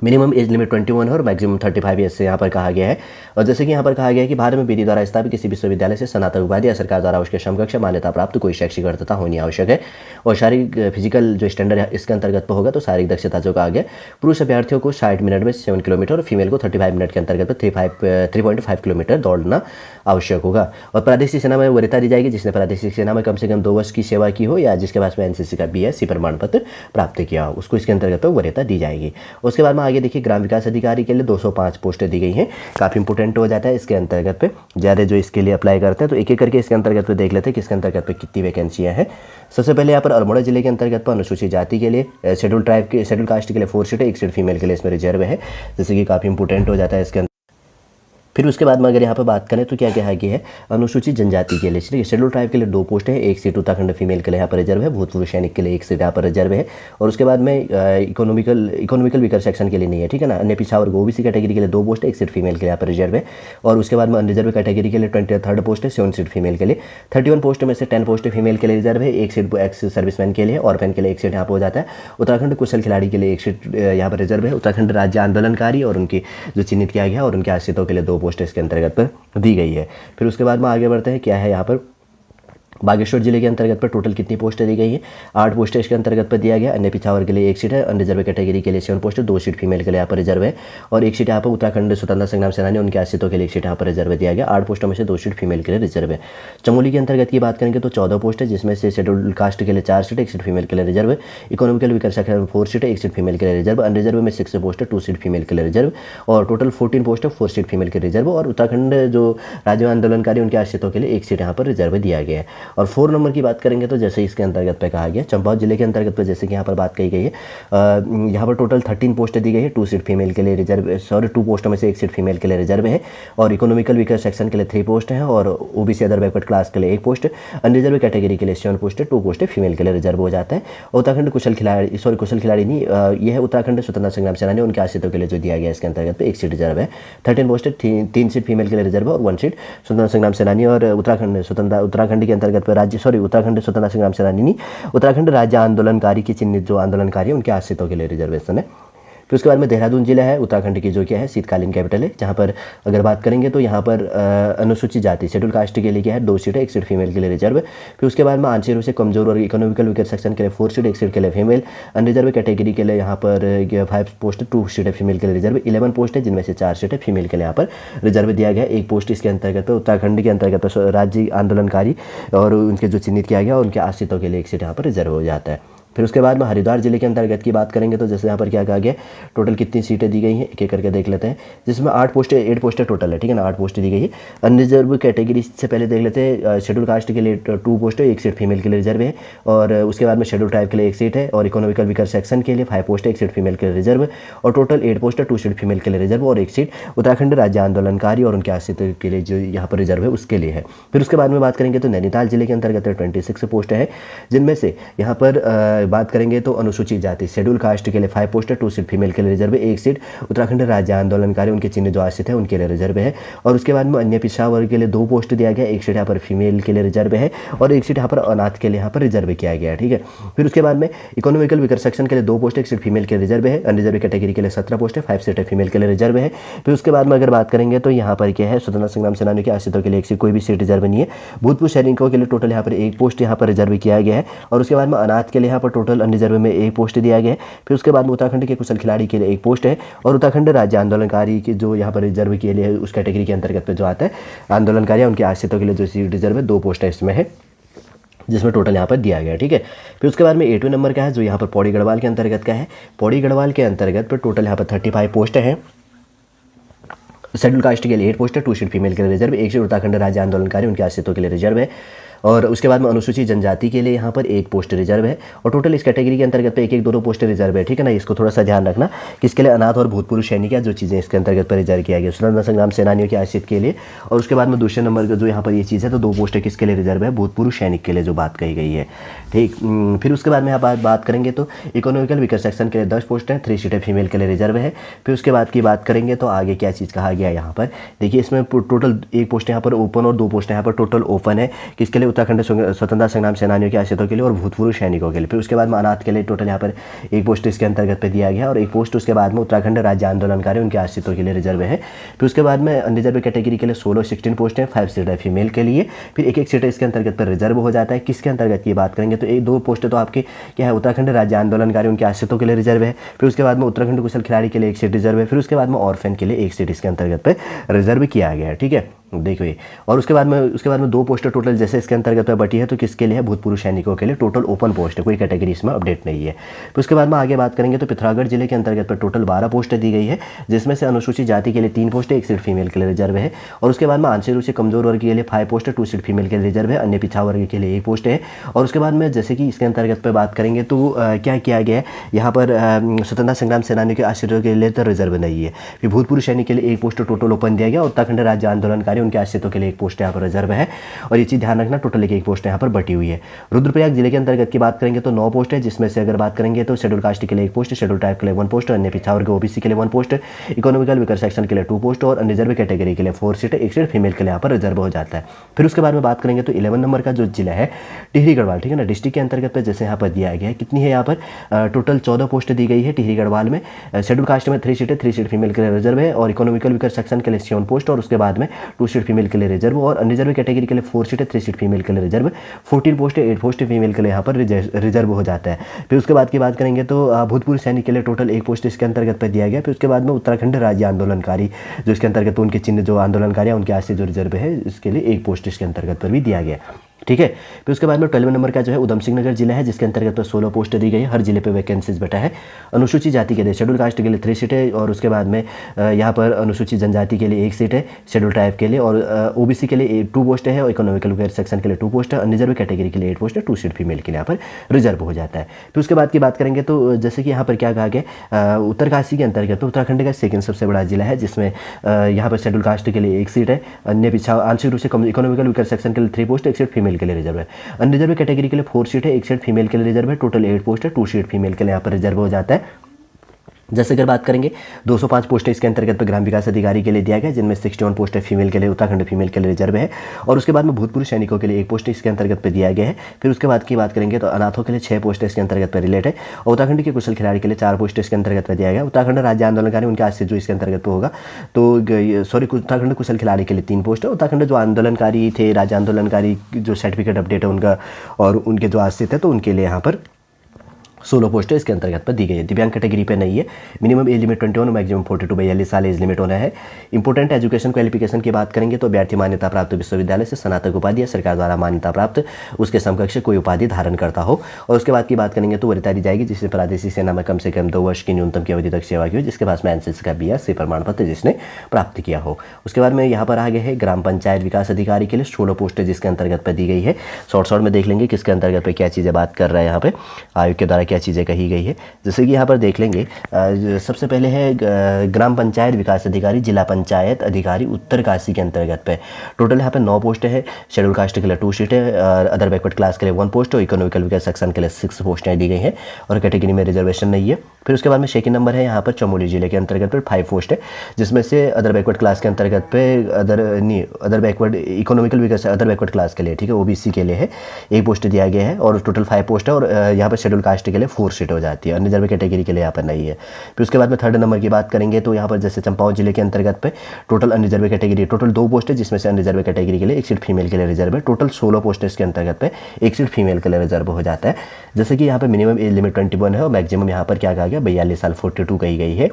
मिनिमम एज लिमिट 21 है और मैक्सिमम 35 ईयर्स से यहाँ पर कहा गया है। और जैसे कि यहाँ पर कहा गया है कि भारत में विधि द्वारा स्थापित किसी विश्वविद्यालय से स्नातक उपाधि या सरकार द्वारा उसके समकक्ष मान्यता प्राप्त कोई शैक्षिक अर्हता होनी आवश्यक है। और शारीरिक फिजिकल जो स्टैंडर्ड है इसके अंतर्गत पर होगा तो शारीरिक दक्षता जो कहा गया, पुरुष अभ्यर्थियों को 60 मिनट में 7 किलोमीटर और फीमेल को 35 मिनट के अंतर्गत पर 3.5 किलोमीटर दौड़ना आवश्यक होगा। और प्रादेशिक सेना में वरीयता दी जाएगी जिसने प्रादेशिक सेना में कम से कम 2 वर्ष की सेवा की हो या जिसके पास में एनसीसी का BSc प्रमाण पत्र प्राप्त किया हो, उसको इसके अंतर्गत पर वरीयता दी जाएगी। उसके बाद में आगे देखिए, ग्राम विकास अधिकारी के लिए 205 पोस्टें दी गई हैं। काफ़ी इंपोर्टेंट हो जाता है इसके अंतर्गत पे ज़्यादा जो इसके लिए अप्लाई करते हैं, तो एक एक करके इसके अंतर्गत पे देख लेते हैं कि इसके अंतर्गत पे कितनी वैकेंसियाँ हैं। सबसे पहले यहाँ पर अल्मोड़ा जिले के अंतर्गत पर अनुसूचित जाति के लिए शेड्यूल कास्ट के लिए 4 सीटें, 1 सीट फीमेल के लिए इसमें रिजर्व है, जैसे कि काफ़ी इंपोर्टेंट हो जाता है इसके। फिर उसके बाद में अगर यहाँ पर बात करें तो क्या क्या है कि है अनुसूचित जनजाति के लिए, ठीक है, शेड्यूल ट्राइब के लिए 2 पोस्ट है, 1 सीट उत्तराखंड फीमेल के लिए यहाँ पर रिजर्व है, भूतपूर्व सैनिक के लिए 1 सीट यहाँ पर रिजर्व है। और उसके बाद में इकोनॉमिकल वीकर सेक्शन के लिए नहीं है, ठीक है ना। अन्य पिछड़ा वर्ग OBC कैटेगरी के लिए 2 पोस्ट है, 1 सीट फीमेल के लिए यहाँ पर रिजर्व है। और उसके बाद में अनरिजर्व कैटेगरी के लिए 23rd पोस्ट है, 7 सीट फीमेल के लिए। 31 पोस्ट में से 10 पोस्ट फीमेल के लिए रिजर्व है, 1 सीट एक्स सर्विसमैन के लिए, ऑर्फेन के लिए 1 सीट यहाँ पर हो जाता है। उत्तराखंड कुशल खिलाड़ी के लिए 1 सीट यहाँ पर रिजर्व है। उत्तराखंड राज्य आंदोलनकारी और उनकी जो चिन्हित किया गया और उनके आश्रितों के लिए 2 पोस्ट इसके अंतर्गत दी गई है। फिर उसके बाद में आगे बढ़ते हैं, क्या है यहाँ पर बागेश्वर जिले के अंतर्गत पर टोटल कितनी पोस्टें दी गई हैं, 8 पोस्टें इसके अंतर्गत पर दिया गया। अन्य पिछड़ा वर्ग के लिए 1 सीट है, अनरिजर्व कैटेगरी के लिए 7 पोस्टें, 2 सीट फीमेल के लिए यहाँ पर रिजर्व है। और 1 सीट यहाँ पर उत्तराखंड स्वतंत्रता संग्राम सेनानी उनके आश्रितों के लिए 1 सीट यहाँ पर रिजर्व दिया गया। 8 पोस्टों में से 2 सीट फीमेल के लिए रिजर्व है। चमोली के अंतर्गत की बात करेंगे तो 14 पोस्ट है, जिसमें से शेड्यूल कास्ट के लिए 4 सीट, 1 सीट फीमेल के लिए रिजर्व है। Economical weaker section 4 seat, 1 seat female के लिए रिजर्व। अनरिजर्व में 6 पोस्ट है, 2 सीट फीमेल के लिए रिजर्व। और टोटल 14 पोस्ट है, 4 सीट फीमेल के रिजर्व। और उत्तराखंड जो राज्य आंदोलनकारी उनके आश्रितों के लिए 1 सीट यहाँ पर रिजर्व दिया गया है। और 4 नंबर की बात करेंगे तो जैसे इसके अंतर्गत पे कहा गया, चंपावत जिले के अंतर्गत पे जैसे कि यहाँ पर बात कही गई है, यहाँ पर टोटल 13 पोस्टें दी गई है, 2 सीट फीमेल के लिए रिजर्व, 2 पोस्टों में से 1 सीट फीमेल के लिए रिजर्व है। और इकोनॉमिकल वीकर सेक्शन के लिए 3 पोस्ट हैं और OBC अदर बैकवर्ड क्लास के लिए 1 पोस्ट, अनरिजर्व कैटेगरी के लिए 7 पोस्ट है, 2 पोस्टें फीमेल के लिए रिजर्व हो जाता है। उत्तराखंड कुशल खिलाड़ी नहीं, यह है उत्तराखंड स्वतंत्रता संग्राम सेनानी उनके आश्रितों के लिए जो दिया गया इसके अंतर्गत पे 1 सीट रिजर्व है। 13 पोस्ट, 3 सीट फीमेल के लिए रिजर्व है और 1 सीट स्वतंत्रता संग्राम सेनानी और उत्तराखंड के अंतर्गत पर उत्तराखंड स्वतंत्रता संग्राम सेनानी नहीं, उत्तराखंड राज्य आंदोलनकारी के चिन्हित जो आंदोलनकारी है उनके आश्रितों के लिए रिजर्वेशन है। फिर उसके बाद में देहरादून जिला है उत्तराखंड की जो क्या है शीतकालीन कैपिटल है, जहाँ पर अगर बात करेंगे तो यहाँ पर अनुसूचित जाति शेड्यूल कास्ट के लिए क्या है 2 सीट है, 1 सीट फीमेल के लिए रिजर्व है। फिर उसके बाद में आंशिक रूप से कमजोर और इकोनॉमिकल वीकर सेक्शन के लिए 4 सीट, 1 सीट के लिए फीमेल। अनरिजर्व कैटेगरी के लिए यहाँ पर 5 पोस्ट, 2 सीट है फीमेल के लिए रिजर्व। 11 पोस्ट है जिनमें से 4 सीट है फीमेल के लिए यहाँ पर रिजर्व दिया गया। 1 पोस्ट इसके अंतर्गत उत्तराखंड के अंतर्गत राज्य आंदोलनकारी और उनके जो चिन्हित किया गया और उनके आश्रितों के लिए 1 सीट यहाँ पर रिजर्व हो जाता है। फिर उसके बाद में हरिद्वार जिले के अंतर्गत की बात करेंगे तो जैसे यहाँ पर क्या कहा गया, टोटल कितनी सीटें दी गई हैं एक एक करके देख लेते हैं, जिसमें 8 पोस्टें टोटल है, ठीक है ना, 8 पोस्टें दी गई है। अनरिजर्व कैटेगरी से पहले देख लेते हैं, शेड्यूल कास्ट के लिए 2 पोस्ट है, 1 सीट फीमेल के लिए रिजर्व है। और उसके बाद में शेड्यूल ट्राइब के लिए 1 सीट है और इकोनॉमिकल वीकर सेक्शन के लिए 5 पोस्ट है, 1 सीट फीमेल के लिए रिजर्व है। और टोटल 8 पोस्ट है, 2 सीट फीमेल के लिए रिजर्व और 1 सीट उत्तराखंड राज्य आंदोलनकारी और उनके आश्रित के लिए जो यहाँ पर रिजर्व है उसके लिए है। फिर उसके बाद में बात करेंगे तो नैनीताल जिले के अंतर्गत 26 पोस्ट है, जिनमें से यहाँ पर बात करेंगे तो अनुसूचित जाति शेड्यूल कास्ट के लिए 5 पोस्ट है, 2 सीट फीमेल के लिए रिजर्व है, 1 सीट उत्तराखंड राज्य आंदोलनकारी उनके चिन्ह जो आश्रित है उनके लिए रिजर्व है। और उसके बाद में अन्य पिछड़ा वर्ग के लिए 2 पोस्ट दिया गया, 1 सीट यहाँ पर फीमेल के लिए रिजर्व है और 1 सीट यहाँ पर अनाथ के लिए यहाँ पर रिजर्व किया गया है, ठीक है। फिर उसके बाद में इकोनॉमिकल वीकर सेक्शन के लिए 2 पोस्ट, 1 सीट फीमेल के लिए रिजर्व है। अनरिजर्व कैटेगरी के लिए 17 पोस्ट है, 5 सीट फीमेल के लिए रिजर्व है। फिर उसके बाद में अगर बात करेंगे तो यहाँ पर क्या है, स्वतंत्रता संग्राम सेनानियों के आश्रितों के लिए 1 सीट कोई भी सीट रिजर्व नहीं है। भूतपूर्व सैनिकों के लिए टोटल यहाँ पर 1 पोस्ट यहाँ पर रिजर्व किया गया है। और उसके बाद में अनाथ के लिए यहाँ पर टोटल अनरिजर्व में 1 पोस्ट दिया गया है। फिर उसके बाद में उत्तराखंड के कुशल खिलाड़ी के लिए 1 पोस्ट है और उत्तराखंड राज्य आंदोलनकारी के जो यहाँ पर रिजर्व के लिए उस कैटेगरी के अंतर्गत पे जो आता है आंदोलनकारी उनके आश्रितों के लिए जो सीट रिजर्व है 2 पोस्ट है इसमें है, जिसमें टोटल यहाँ पर दिया गया, ठीक है। फिर उसके बाद में 8वें नंबर का है जो यहाँ पर पौड़ी गढ़वाल के अंतर्गत का है। पौड़ी गढ़वाल के अंतर्गत पर टोटल यहाँ पर 35 पोस्ट हैं। शेड्यूल कास्ट के लिए 8 पोस्ट है, 2 सीट फीमेल के लिए रिजर्व, 1 सीट उत्तराखंड राज्य आंदोलनकारी उनके आश्रितों के लिए रिजर्व है। और उसके बाद में अनुसूचित जनजाति के लिए यहाँ पर 1 पोस्ट रिजर्व है और टोटल इस कैटेगरी के अंतर्गत पे 1-1, 2-2 पोस्ट रिजर्व है, ठीक है ना। इसको थोड़ा सा ध्यान रखना कि इसके लिए अनाथ और भूतपूर्व सैनिक जो चीज़ें इसके अंतर्गत पर रिजर्व किया गया स्वतंत्रता संग्राम सेनानियों के आश्रित के लिए। और उसके बाद में दूसरे नंबर का जो यहाँ पर ये चीज़ है तो 2 पोस्ट किसके लिए रिजर्व है, भूतपूर्व सैनिक के लिए जो बात कही गई है, ठीक। फिर उसके बाद में यहाँ बात करेंगे तो इकोनॉमिकल वीकर सेक्शन के लिए 10 पोस्ट हैं, 3 सीटें फीमेल के लिए रिजर्व है। फिर उसके बाद की बात करेंगे तो आगे क्या चीज़ कहा गया यहाँ पर देखिए, इसमें टोटल 1 पोस्ट यहाँ पर ओपन और 2 पोस्ट यहाँ पर टोटल ओपन है, किसके लिए उत्तराखंड स्वतंत्रता संग्राम सेनानियों के आश्रितों के लिए और भूतपूर्व सैनिकों के लिए। फिर उसके बाद में अनाथ के लिए टोटल यहाँ पर एक पोस्ट इसके अंतर्गत पे दिया गया और एक पोस्ट उसके बाद में उत्तराखंड राज्य आंदोलनकारी उनके आश्रितों के लिए रिजर्व है। फिर उसके बाद में अनरिजर्व कैटेगरी के लिए 16 पोस्ट हैं, 5 सीट है फीमेल के लिए। फिर एक सीट इसके अंतर्गत पर रिजर्व हो जाता है। किसके अंतर्गत की बात करेंगे तो एक 2 पोस्ट तो आपके क्या है उत्तराखंड राज्य आंदोलनकारी उनके आश्रितों के लिए रिजर्व है। फिर उसके बाद में उत्तराखंड कुशल खिलाड़ी के लिए 1 सीट रिजर्व है। फिर उसके बाद में ऑर्फन के लिए 1 सीट इसके अंतर्गत पे रिजर्व किया गया है, ठीक है, देखिए। और उसके बाद में 2 पोस्टर टोटल जैसे इसके अंतर्गत पे बटी है तो किसके लिए है, भूतपूर्व सैनिकों के लिए। टोटल ओपन पोस्ट है, कोई कैटेगरी इसमें अपडेट नहीं है। फिर उसके बाद में आगे बात करेंगे तो पिथौरागढ़ जिले के अंतर्गत पर टोटल 12 पोस्टें दी गई है, जिसमें से अनुसूचित जाति के लिए 3 पोस्टें, 1 सीट फीमेल के लिए रिजर्व है। और उसके बाद में आंशिक रूप से कमजोर वर्ग के लिए 5 पोस्ट, 2 सीट फीमेल के लिए रिजर्व है। अन्य पिछड़ा वर्ग के लिए 1 पोस्ट है। और उसके बाद में जैसे कि इसके अंतर्गत पर बात करेंगे तो क्या किया गया है यहाँ पर स्वतंत्रता संग्राम सेनानियों के आश्रितों के लिए तो रिजर्व नहीं है। फिर भूतपूर्व सैनिक के लिए 1 पोस्ट टोटल ओपन दिया गया। उत्तराखंड राज्य आंदोलनकारी उनके आश्रितों के लिए 1 पोस्ट यहाँ पर रिजर्व है। और ये चीज़ ध्यान रखना, टोटल 1 पोस्ट यहाँ पर बटी हुई है। रुद्रप्रयाग जिले के अंतर्गत की बात करेंगे तो 9 पोस्ट है, जिसमें से अगर बात करेंगे तो शेड्यूल कास्ट के लिए 1 पोस्ट, शेड्यूल ट्राइब के लिए 1 पोस्ट, अन्य पिछड़ा वर्ग ओबीसी के लिए 1 पोस्ट, इकोनॉमिकल वीकर सेक्शन के लिए 2 पोस्ट और अनरिजर्व कैटेगरी के लिए 4 सीट, 1 सीट फीमेल के लिए यहाँ पर रिजर्व हो जाता है। फिर उसके बाद में बात करेंगे तो 11 नंबर का जो जिला है टिहरी गढ़वाल, ठीक है ना, डिस्ट्रिक्ट के अंतर्गत पर जैसे यहाँ पर दिया गया है कितनी है यहाँ पर टोटल 14 पोस्ट दी गई है टिहरी गढ़वाल में। शेड्यूल कास्ट में 3 सीटें, 3 सीट फीमेल के लिए रिजर्व है। और इकोनॉमिकल वीकर सेक्शन के लिए 7 पोस्ट और उसके बाद में 2 सीट फीमेल के लिए रिजर्व। और अनरिजर्व कैटेगरी के लिए 4 सीटें, 3 सीट फीमेल के लिए रिजर्व, 14 पोस्ट, 8 पोस्ट फीमेल के लिए यहाँ पर रिजर्व हो जाता है। फिर उसके बाद की बात करेंगे तो भूतपूर्व सैनिक के लिए टोटल 1 पोस्ट इसके अंतर्गत पर दिया गया। फिर उसके बाद में उत्तराखंड राज्य आंदोलनकारी जो इसके अंतर्गत उनके चिन्ह जो आंदोलनकारी है उनके आज से जो रिजर्व है इसके लिए 1 पोस्ट इसके अंतर्गत पर भी दिया गया, ठीक है। फिर उसके बाद में 12 नंबर का जो है उधम सिंह नगर जिला है, जिसके अंतर्गत पर 16 पोस्ट दी गई है। हर जिले पे वैकेंसीज बैठा है। अनुसूचित जाति के लिए शेड्यूल कास्ट के लिए 3 सीटें और उसके बाद में यहाँ पर अनुसूचित जनजाति के लिए 1 सीट है, शेड्यूल ट्राइब के लिए और ओबीसी के लिए 2 पोस्ट है और इकोनॉमिकल वेयर सेक्शन के लिए 2 पोस्ट है। अनरिजर्व कैटेगरी के लिए 8 पोस्ट है, 2 सीट फीमेल के लिए यहाँ पर रिजर्व हो जाता है। फिर उसके बाद की बात करेंगे तो जैसे कि यहाँ पर क्या कहा गया उत्तरकाशी के अंतर्गत तो उत्तराखंड का 2nd सबसे बड़ा जिला है, जिसमें यहाँ पर शेड्यूल कास्ट के लिए 1 सीट है। अन्य पिछड़ा आंशिक रूप से इकोनॉमिकल वीकर सेक्शन के लिए 3 पोस्ट, 1 सीट फीमेल के लिए रिजर्व है। अनरिजर्व कैटेगरी के लिए 4 सीट है, 1 सीट फीमेल के लिए रिजर्व है। टोटल 8 पोस्ट है, 2 सीट फीमेल के लिए यहाँ पर रिजर्व हो जाता है। जैसे अगर बात करेंगे 205 पोस्टें इसके अंतर्गत पर ग्राम विकास अधिकारी के लिए दिया गया, जिनमें 61 पोस्टें फीमेल के लिए उत्तराखंड फीमेल के लिए रिजर्व है। और उसके बाद में भूतपूर्व सैनिकों के लिए 1 पोस्ट इसके अंतर्गत पर दिया गया है। फिर उसके बाद की बात करेंगे तो अनाथों के लिए 6 पोस्ट इसके अंतर्गत पर रिलेट है। और उत्तराखंड के कुशल खिलाड़ी के लिए 4 पोस्ट इसके अंतर्गत पर दिया गया। उत्तराखंड राज्य आंदोलनकारी उनके आज से जो इसके अंतर्गत पर होगा तो सॉरी उत्तराखंड कुशल खिलाड़ी के लिए 3 पोस्ट है। उत्तराखंड जो आंदोलनकारी थे, राज्य आंदोलनकारी जो सर्टिफिकेट अपडेट है उनका और उनके जो आश्रित है तो उनके लिए यहाँ पर 16 पोस्टें इसके अंतर्गत पर दी गई है। दिव्यांग कैटेगरी पे नहीं है। मिनिमम एज लिमिट 21 मैक्सिमम 42 42 साल एज लिमिट होना है। इंपॉर्टेंट एजुकेशन क्वालिफिकेशन की बात करेंगे तो अभ्यर्थी मान्यता प्राप्त विश्वविद्यालय से स्नातक उपाधि या सरकार द्वारा मान्यता प्राप्त उसके समकक्ष कोई उपाधि धारण करता हो। और उसके बाद की बात करेंगे तो वरीयता दी जाएगी जिससे प्रादेशिक सेना में कम से कम 2 वर्ष की न्यूनतम की अवधि तक सेवा की हो, जिसके पास में एनसीसी का BSc प्रमाण पत्र जिसने प्राप्त किया हो। उसके बाद में यहाँ पर आगे है ग्राम पंचायत विकास अधिकारी के लिए 16 पोस्टें जिसके अंतर्गत पर दी गई है। शॉर्ट में देख लेंगे किसके अंतर्गत पर क्या चीज़ें बात कर रहा है, यहाँ पे आयोग के द्वारा क्या चीज़ें कही गई है। जैसे कि यहाँ पर देख लेंगे सबसे पहले है ग्राम पंचायत विकास अधिकारी, जिला पंचायत अधिकारी उत्तरकाशी के अंतर्गत पे टोटल यहाँ पे 9 पोस्ट है। शेड्यूल कास्ट के लिए 2 सीट है, अदर बैकवर्ड क्लास के लिए 1 पोस्ट और इकोनॉमिकल वीकर सेक्शन के लिए 6 पोस्टें दी गई हैं और कैटेगरी में रिजर्वेशन नहीं है। फिर उसके बाद में 2nd नंबर है यहाँ पर चमोली जिले के अंतर्गत पर 5 पोस्ट है, जिसमें से अदर बैकवर्ड क्लास के अंतर्गत पे other backward economical weaker other backward class के लिए, ठीक है, ओबीसी के लिए है 1 पोस्ट दिया गया है और टोटल 5 पोस्ट है। और यहाँ पर शेड्यूल कास्ट के लिए 4 सीट हो जाती है, अनरिजर्व कैटेगरी के लिए यहाँ पर नहीं है। फिर उसके बाद में 3rd नंबर की बात करेंगे तो यहाँ पर जैसे चंपावत जिले के अंतर्गत पे total unreserved category total 2 post है, जिसमें से अनरिजर्व कैटेगरी के लिए 1 सीट फीमेल के लिए रिजर्व है। टोटल 16 पोस्ट इसके अंतर्गत पे 1 सीट फीमेल के लिए रिजर्व हो जाता है। जैसे कि यहाँ पर मिनिमम एज लिमिट 21 है और मैक्सिमम यहाँ पर क्या कहा गया 42 साल 42 कही गई है।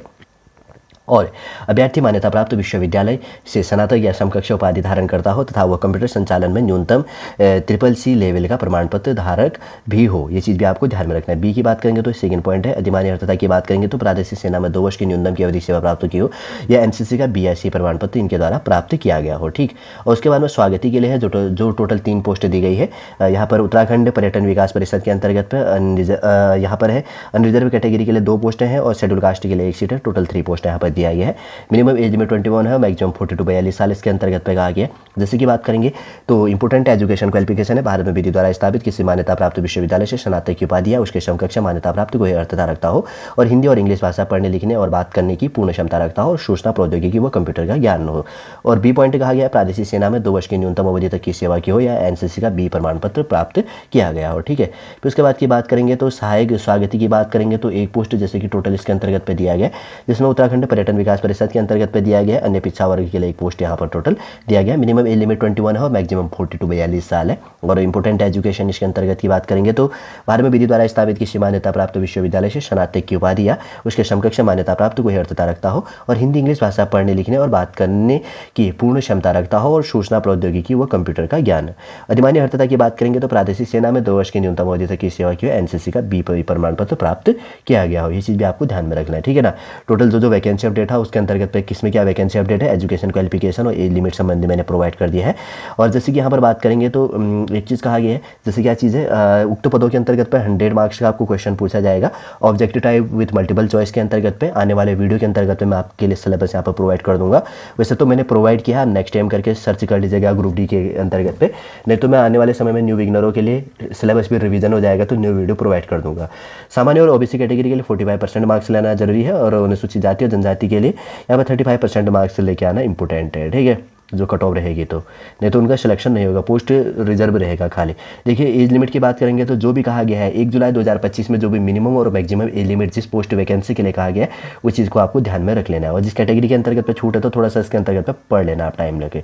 और अभ्यर्थी मान्यता प्राप्त विश्वविद्यालय से स्नातक या समकक्ष उपाधि धारण करता हो तथा वह कंप्यूटर संचालन में न्यूनतम CCC लेवल का प्रमाण पत्र धारक भी हो। ये चीज़ भी आपको ध्यान में रखना है। बी की बात करेंगे तो 2nd पॉइंट है। अधिमान्य अर्थता की बात करेंगे तो प्रादेशिक सेना में 2 वर्ष की न्यूनतम की अवधि सेवा प्राप्त की हो या एनसीसी का BSc प्रमाण पत्र इनके द्वारा प्राप्त किया गया हो, ठीक। और उसके बाद में स्वागती के लिए है जो टोटल 3 पोस्ट दी गई है। यहाँ पर उत्तराखंड पर्यटन विकास परिषद के अंतर्गत पर यहाँ पर है अनरिजर्व कैटेगरी के लिए 2 पोस्टें हैं और शेड्यूल कास्ट के लिए 1 सीट है। टोटल 3 पोस्टें यहाँ पर दिया गया है। मिनिमम एज लिमिट 21 है, मैक्सिमम 42 to 42 साल इसके अंतर्गत पे कहा गया है। जैसे कि बात करेंगे तो इंपोर्टेंट एजुकेशन क्वालिफिकेशन है, भारत में विधि द्वारा स्थापित किसी मान्यता प्राप्त विश्वविद्यालय से स्नातक की उपाधि या उसके समकक्ष मान्यता प्राप्त कोई अर्थता रखता हो और हिंदी और इंग्लिश भाषा पढ़ने लिखने और बात करने की पूर्ण क्षमता रखता हो और सूचना प्रौद्योगिकी व कंप्यूटर का ज्ञान हो। और बी पॉइंट कहा गया है प्रादेशिक सेना में 2 वर्ष की न्यूनतम अवधि तक की सेवा की हो या एनसीसी का बी प्रमाण पत्र प्राप्त किया गया हो। ठीक है, फिर उसके बाद की बात करेंगे तो सहायक स्वागती की बात करेंगे तो एक पोस्ट जैसे कि टोटल इसके अंतर्गत पे दिया गया, जिसमें उत्तराखंड पर्यटन विकास परिषद के अंतर्गत पे दिया गया। अन्य पिछड़ा वर्ग के लिए एक पोस्ट यहाँ पर टोटल दिया गया। मिनिमम एज लिमिट 21 है और मैक्सिमम 42 to 42 साल है। और इंपोर्टेंट एजुकेशन इसके अंतर्गत की बात करेंगे तो भारत में विधि द्वारा स्थापित किसी मान्यता प्राप्त विश्वविद्यालय से स्नातक की उपाधि या उसके समकक्ष मान्यता प्राप्त कोई अर्थता रखता हो और हिंदी इंग्लिश भाषा पढ़ने लिखने और बात करने की पूर्ण क्षमता रखता हो और सूचना प्रौद्योगिकी व कंप्यूटर का ज्ञान। अधिमान्य अर्थता की बात करेंगे तो प्रादेशिक सेना में 2 वर्ष की न्यूनतम अवधि तक की सेवा की हो, एनसीसी का बी प्रमाण पत्र प्राप्त किया गया हो। ये चीज़ भी आपको ध्यान में रखना है। ठीक है ना, टोटल जो वैकेंसी अपडेट है उसके अंतर्गत पे किसमें क्या वैकेंसी अपडेट है, एजुकेशन क्वालिफिकेशन और एज लिमिट संबंधी मैंने प्रोवाइड कर दिया है। और जैसे कि यहाँ पर बात करेंगे तो एक चीज़ कहा गया है, जैसे क्या चीज़ है, उक्त पदों के अंतर्गत पे 100 मार्क्स का आपको क्वेश्चन पूछा जाएगा। Objective type with multiple choice के अंतर्गत पे आने वाले वीडियो के अंतर्गत मैं आपके लिए सिलेबस यहाँ पर प्रोवाइड कर दूंगा। वैसे तो मैंने प्रोवाइड किया, नेक्स्ट टाइम करके सर्च कर लीजिएगा ग्रुप डी के अंतर्गत पे, नहीं तो मैं आने वाले समय में न्यू बिगनरों के लिए सिलेबस भी रिवीजन हो जाएगा तो न्यू वीडियो प्रोवाइड कर दूंगा। सामान्य और ओबीसी कैटेगरी के लिए 45% मार्क्स लेना जरूरी है और अनुसूचित जाति और जनजाति के लिए यहाँ पर 35% मार्क्स लेके आना इंपॉर्टेंट है। ठीक है, जो कट ऑफ रहेगी तो, नहीं तो उनका सिलेक्शन नहीं होगा, पोस्ट रिजर्व रहेगा खाली। देखिए एज लिमिट की बात करेंगे तो जो भी कहा गया है 1 जुलाई 2025 में जो भी मिनिमम और मैक्सिमम एज लिमिट जिस पोस्ट वैकेंसी के लिए कहा गया है उस चीज़ को आपको ध्यान में रख लेना है। और जिस कैटेगरी के अंतर्गत पे छूट है तो थोड़ा सा इसके अंतर्गत पे पढ़ लेना आप टाइम लेके।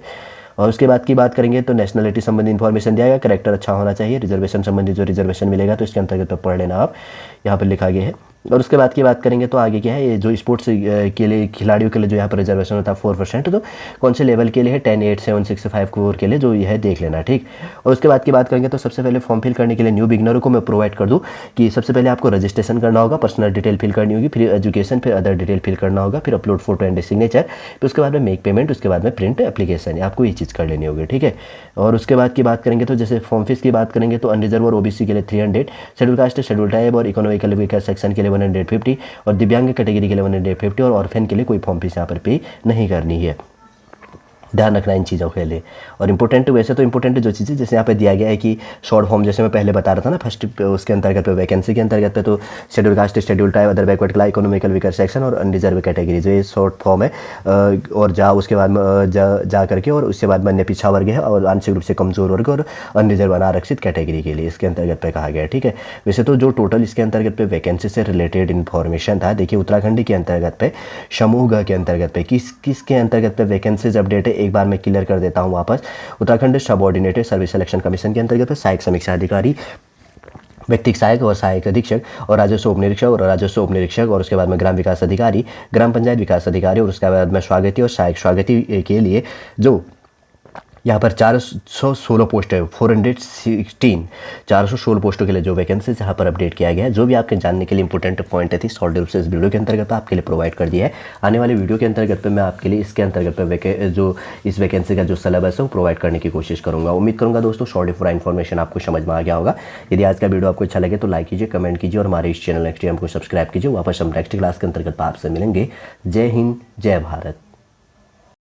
और उसके बाद की बात करेंगे तो नेशनलिटी संबंधी इन्फॉर्मेशन दिया गया, करेक्टर अच्छा होना चाहिए, रिजर्वेशन संबंधी जो रिजर्वेशन मिलेगा तो इसके अंतर्गत पे पढ़ लेना आप, यहाँ पर लिखा गया है। और उसके बाद की बात करेंगे तो आगे क्या है, ये जो स्पोर्ट्स के लिए खिलाड़ियों के लिए जो यहाँ पर रिजर्वेशन होता है 4%, तो कौन से लेवल के लिए है 10, 8, 7, 6, 5 4 के लिए जो यह है देख लेना। ठीक, और उसके बाद की बात करेंगे तो सबसे पहले फॉर्म फिल करने के लिए न्यू बिगनरों को मैं प्रोवाइड कर दूँ कि सबसे पहले आपको रजिस्ट्रेशन करना होगा, पर्सनल डिटेल फिल करनी होगी, फिर एजुकेशन, फिर अदर डिटेल फिल करना होगा, फिर अपलोड फोटो एंड सिग्नेचर, फिर उसके बाद में मेक पेमेंट, उसके बाद में प्रिंट एप्लीकेशन, आपको ये चीज़ कर लेनी होगी। ठीक है, और उसके बाद की बात करेंगे तो जैसे फॉर्म फीस की बात करेंगे तो अनरिजर्व और ओबीसी के लिए 300, शेड्यूल कास्ट शेड्यूल ट्राइब और इकोनॉमिकल वीकर सेक्शन के लिए 150 और दिव्यांग कैटेगरी के लिए 150 और ऑर्फेन के लिए कोई फॉर्म फीस यहाँ पर पे नहीं करनी है। ध्यान रखना इन चीज़ों के लिए। और इंपॉर्टेंट वैसे तो इंपॉर्टेंट जो चीज़ें जैसे यहाँ पे दिया गया है कि शॉर्ट फॉर्म, जैसे मैं पहले बता रहा था ना फर्स्ट उसके अंतर्गत पे वैकेंसी के अंतर्गत पे तो schedule caste schedule tribe other backward class economical weaker section और अनरिजर्व कैटेगरी जो ये शॉर्ट फॉर्म है। और उसके बाद में जा करके और उसके बाद में अन्य पिछड़ा वर्ग है और आंशिक रूप से कमजोर वर्ग और अनरिजर्व अनारक्षित कैटेगरी के लिए इसके अंतर्गत पे कहा गया है। ठीक है, वैसे तो जो टोटल इसके अंतर्गत पे वैकेंसी से रिलेटेड इन्फॉर्मेशन था, देखिए उत्तराखंड के अंतर्गत पे समूह ग के अंतर्गत पे किसके अंतर्गत पे वैकेंसीज अपडेट है एक बार मैं क्लियर कर देता हूं वापस। Uttarakhand subordinated service selection commission के अंतर्गत सहायक समीक्षा अधिकारी, व्यक्तिगत सहायक और सहायक अधीक्षक और राजस्व उप निरीक्षक और राजस्व उप निरीक्षक और उसके बाद में ग्राम विकास अधिकारी, ग्राम पंचायत विकास अधिकारी और उसके बाद में स्वागती और सहायक स्वागती के लिए जो यहाँ पर 416 पोस्ट है, 416 पोस्टों के लिए जो वैकेंसीज यहाँ पर अपडेट किया गया है। जो भी आपके जानने के लिए इंपॉर्टेंट पॉइंट है थी सॉल्ट रूप से इस वीडियो के अंतर्गत आपके लिए प्रोवाइड कर दिया है। आने वाले वीडियो के अंतर्गत पे मैं आपके लिए इसके अंतर्गत पे जो इस वैकेंसी का जो सिलेबस है वो प्रोवाइड करने की कोशिश करूँगा। उम्मीद करूँगा दोस्तों शॉर्ट पूरा इन्फॉर्मेशन आपको समझ में आ गया होगा। यदि आज का वीडियो आपको अच्छा लगे तो लाइक कीजिए, कमेंट कीजिए और हमारे इस चैनल नेक्स्ट टाइम को सब्सक्राइब कीजिए। वापस हम नेक्स्ट क्लास के अंतर्गत आपसे मिलेंगे। जय हिंद, जय भारत।